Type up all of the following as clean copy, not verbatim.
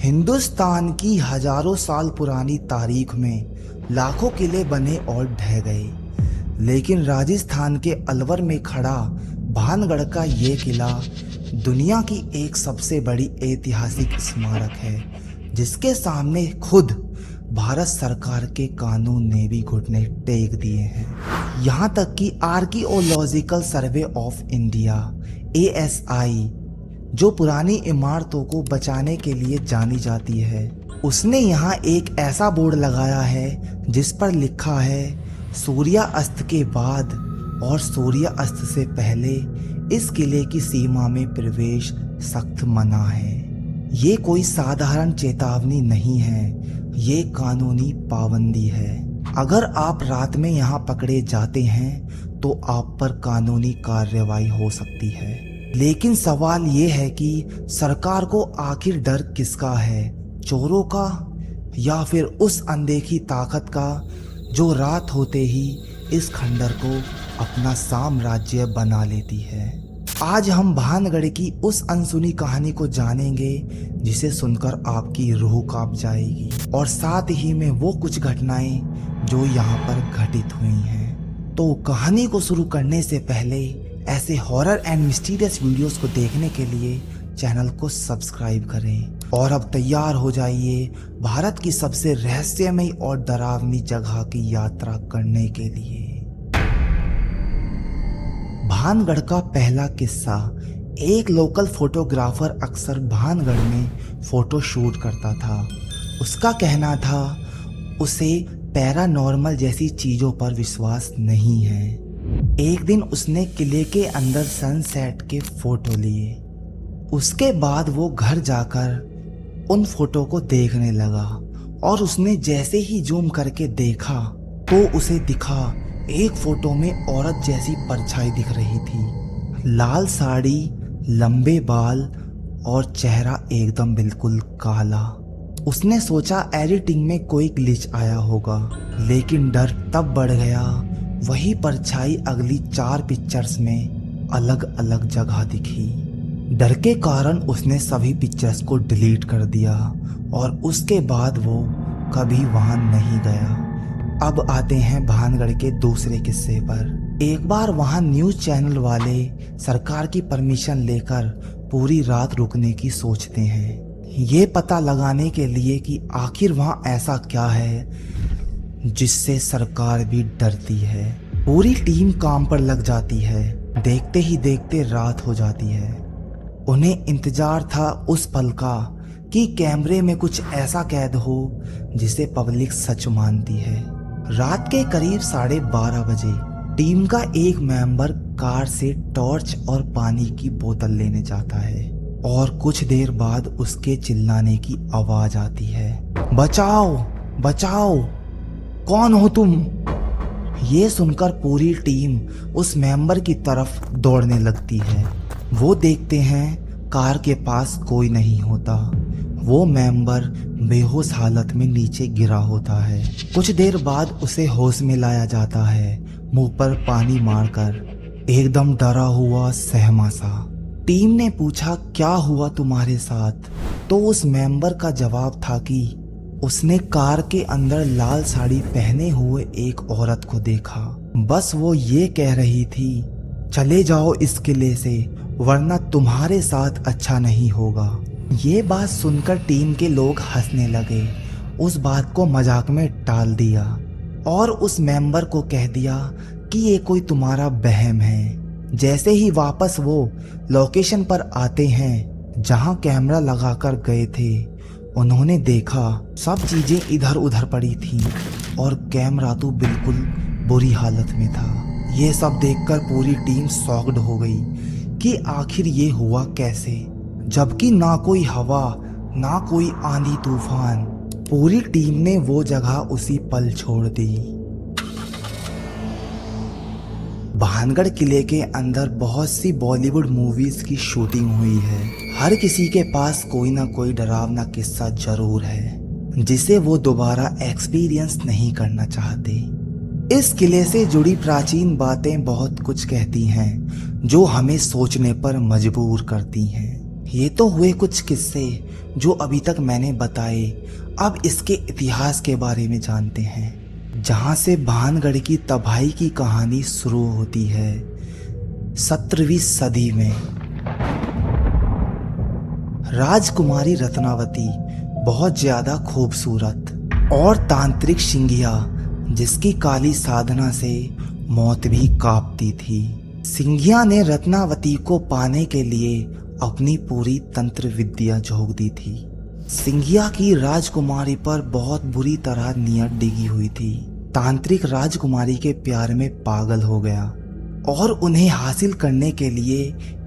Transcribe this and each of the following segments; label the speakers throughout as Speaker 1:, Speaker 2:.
Speaker 1: हिंदुस्तान की हजारों साल पुरानी तारीख में लाखों किले बने और ढह गए, लेकिन राजस्थान के अलवर में खड़ा भानगढ़ का ये किला दुनिया की एक सबसे बड़ी ऐतिहासिक स्मारक है, जिसके सामने खुद भारत सरकार के कानून ने भी घुटने टेक दिए हैं। यहाँ तक कि archaeological survey of India ASI, जो पुरानी इमारतों को बचाने के लिए जानी जाती है, उसने यहाँ एक ऐसा बोर्ड लगाया है जिस पर लिखा है सूर्यास्त के बाद और सूर्यास्त से पहले इस किले की सीमा में प्रवेश सख्त मना है। ये कोई साधारण चेतावनी नहीं है, ये कानूनी पाबंदी है। अगर आप रात में यहाँ पकड़े जाते हैं तो आप पर कानूनी कार्रवाई हो सकती है। लेकिन सवाल ये है कि सरकार को आखिर डर किसका है, चोरों का या फिर उस अनदेखी ताकत का जो रात होते ही इस खंडर को अपना साम्राज्य बना लेती है। आज हम भानगढ़ की उस अनसुनी कहानी को जानेंगे जिसे सुनकर आपकी रूह कांप जाएगी, और साथ ही में वो कुछ घटनाएं जो यहाँ पर घटित हुई हैं। तो कहानी को शुरू करने से पहले ऐसे हॉरर एंड मिस्टीरियस वीडियोस को देखने के लिए चैनल को सब्सक्राइब करें, और अब तैयार हो जाइए भारत की सबसे रहस्यमयी और डरावनी जगह की यात्रा करने के लिए। भानगढ़ का पहला किस्सा। एक लोकल फोटोग्राफर अक्सर भानगढ़ में फोटो शूट करता था। उसका कहना था उसे पैरानॉर्मल जैसी चीजों पर विश्वास नहीं है। एक दिन उसने किले के अंदर सनसेट के फोटो लिए। उसके बाद वो घर जाकर उन फोटो को देखने लगा, और उसने जैसे ही जूम करके देखा तो उसे दिखा एक फोटो में औरत जैसी परछाई दिख रही थी। लाल साड़ी, लंबे बाल और चेहरा एकदम बिल्कुल काला। उसने सोचा एडिटिंग में कोई ग्लिच आया होगा, लेकिन डर तब बढ़ गया। वही परछाई अगली 4 पिक्चर्स में अलग अलग जगह दिखी। डर के कारण उसने सभी पिक्चर्स को डिलीट कर दिया, और उसके बाद वो कभी वहां नहीं गया। अब आते हैं भानगढ़ के दूसरे किस्से पर। एक बार वहां न्यूज चैनल वाले सरकार की परमिशन लेकर पूरी रात रुकने की सोचते हैं, ये पता लगाने के लिए कि आखिर वहां ऐसा क्या है जिससे सरकार भी डरती है। पूरी टीम काम पर लग जाती है। देखते ही देखते रात हो जाती है। उन्हें इंतजार था उस पल का कि कैमरे में कुछ ऐसा कैद हो जिसे पब्लिक सच मानती है। रात के करीब 12:30 बजे टीम का एक मेंबर कार से टॉर्च और पानी की बोतल लेने जाता है, और कुछ देर बाद उसके चिल्लाने की आवाज आती है, बचाओ बचाओ, कौन हो तुम? ये सुनकर पूरी टीम उस मेंबर की तरफ दौड़ने लगती है। वो देखते हैं कार के पास कोई नहीं होता। वो मेंबर बेहोश हालत में नीचे गिरा होता है। कुछ देर बाद उसे होश में लाया जाता है, मुंह पर पानी मारकर, एकदम डरा हुआ सहमा सा। टीम ने पूछा, क्या हुआ तुम्हारे साथ? तो उस मेंबर का जवाब था कि उसने कार के अंदर लाल साड़ी पहने हुए एक औरत को देखा। बस वो ये कह रही थी, चले जाओ इस किले से, वरना तुम्हारे साथ अच्छा नहीं होगा। ये बात सुनकर टीम के लोग हंसने लगे। उस बात को मजाक में टाल दिया और उस मेंबर को कह दिया कि ये कोई तुम्हारा वहम है। जैसे ही वापस वो लोकेशन पर आते हैं जहां कैमरा लगाकर गए थे, उन्होंने देखा सब चीजें इधर उधर पड़ी थीं और कैमरा तो बिल्कुल बुरी हालत में था। ये सब देखकर पूरी टीम शॉक्ड हो गई कि आखिर ये हुआ कैसे, जबकि ना कोई हवा ना कोई आंधी तूफान। पूरी टीम ने वो जगह उसी पल छोड़ दी। भानगढ़ किले के अंदर बहुत सी बॉलीवुड मूवीज की शूटिंग हुई है। हर किसी के पास कोई ना कोई डरावना किस्सा जरूर है जिसे वो दोबारा एक्सपीरियंस नहीं करना चाहते। इस किले से जुड़ी प्राचीन बातें बहुत कुछ कहती हैं जो हमें सोचने पर मजबूर करती हैं। ये तो हुए कुछ किस्से जो अभी तक मैंने बताए। अब इसके इतिहास के बारे में जानते हैं, जहाँ से भानगढ़ की तबाही की कहानी शुरू होती है 17वीं सदी में। राजकुमारी रत्नावती बहुत ज्यादा खूबसूरत और तांत्रिक सिंघिया, जिसकी काली साधना से मौत भी कांपती थी। सिंघिया ने रत्नावती को पाने के लिए अपनी पूरी तंत्र विद्या झोंक दी थी। सिंघिया की राजकुमारी पर बहुत बुरी तरह नियत डिगी हुई थी। तांत्रिक राजकुमारी के प्यार में पागल हो गया और उन्हें हासिल करने के लिए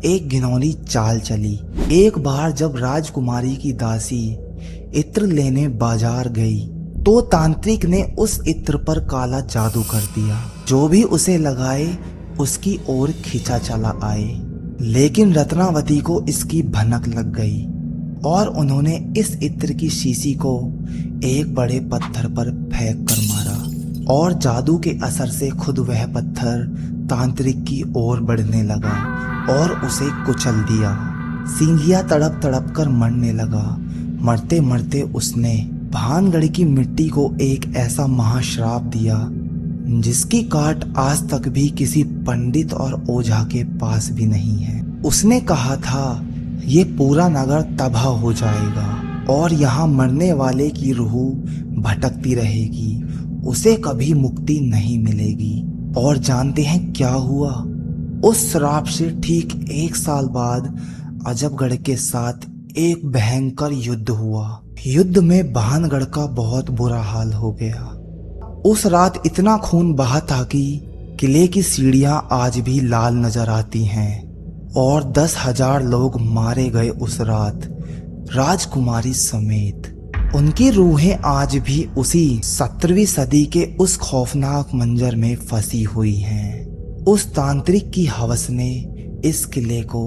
Speaker 1: एक घिनौनी चाल चली। एक बार जब राजकुमारी की दासी इत्र लेने बाजार गई तो तांत्रिक ने उस इत्र पर काला जादू कर दिया। जो भी उसे लगाए उसकी ओर खींचा चला आए। लेकिन रत्नावती को इसकी भनक लग गई और उन्होंने इस इत्र की शीशी को एक बड़े पत्थर पर फेंक कर मारा और जादू के असर से खुद वह पत्थर तांत्रिक की ओर बढ़ने लगा और उसे कुचल दिया। सिंघिया तड़प तड़प कर मरने लगा। मरते मरते उसने भानगढ़ की मिट्टी को एक ऐसा महाश्राप दिया जिसकी काट आज तक भी किसी पंडित और ओझा के पास भी नहीं है। उसने कहा था ये पूरा नगर तबाह हो जाएगा और यहाँ मरने वाले की रूह भटकती रहेगी, उसे कभी मुक्ति नहीं मिलेगी। और जानते हैं क्या हुआ? उस श्राप से ठीक 1 साल बाद अजबगढ़ के साथ एक भयंकर युद्ध हुआ। युद्ध में भानगढ़ का बहुत बुरा हाल हो गया। उस रात इतना खून बहा था कि किले की सीढ़ियां आज भी लाल नजर आती हैं और 10,000 लोग मारे गए उस रात, राजकुमारी समेत। उनकी रूहें आज भी उसी 17वीं सदी के उस खौफनाक मंजर में फंसी हुई हैं। उस तांत्रिक की हवस ने इस किले को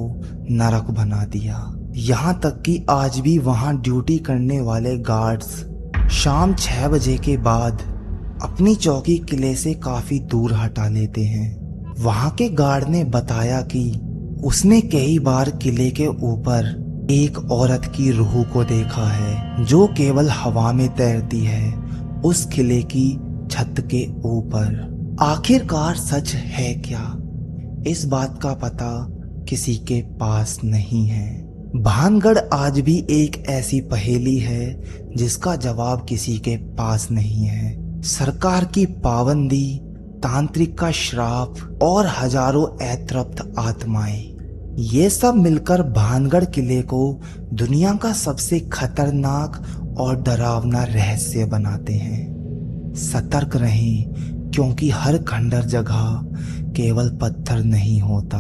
Speaker 1: नरक बना दिया। यहाँ तक कि आज भी वहाँ ड्यूटी करने वाले गार्ड्स शाम 6 बजे के बाद अपनी चौकी किले से काफी दूर हटा लेते हैं। वहाँ के गार्ड ने बताया कि उसने कई बार किले के ऊपर एक औरत की रूह को देखा है जो केवल हवा में तैरती है उस किले की छत के ऊपर। आखिरकार सच है क्या, इस बात का पता किसी के पास नहीं है। भानगढ़ आज भी एक ऐसी पहेली है जिसका जवाब किसी के पास नहीं है। सरकार की पाबंदी, तांत्रिक का श्राप और हजारों अतृप्त आत्माएं, ये सब मिलकर भानगढ़ किले को दुनिया का सबसे खतरनाक और डरावना रहस्य बनाते हैं। सतर्क रहें, क्योंकि हर खंडर जगह केवल पत्थर नहीं होता,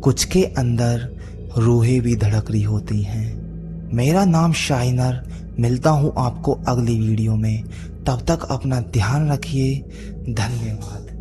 Speaker 1: कुछ के अंदर रूहें भी धड़क रही होती हैं। मेरा नाम शाइनर, मिलता हूँ आपको अगली वीडियो में। तब तक अपना ध्यान रखिए। धन्यवाद।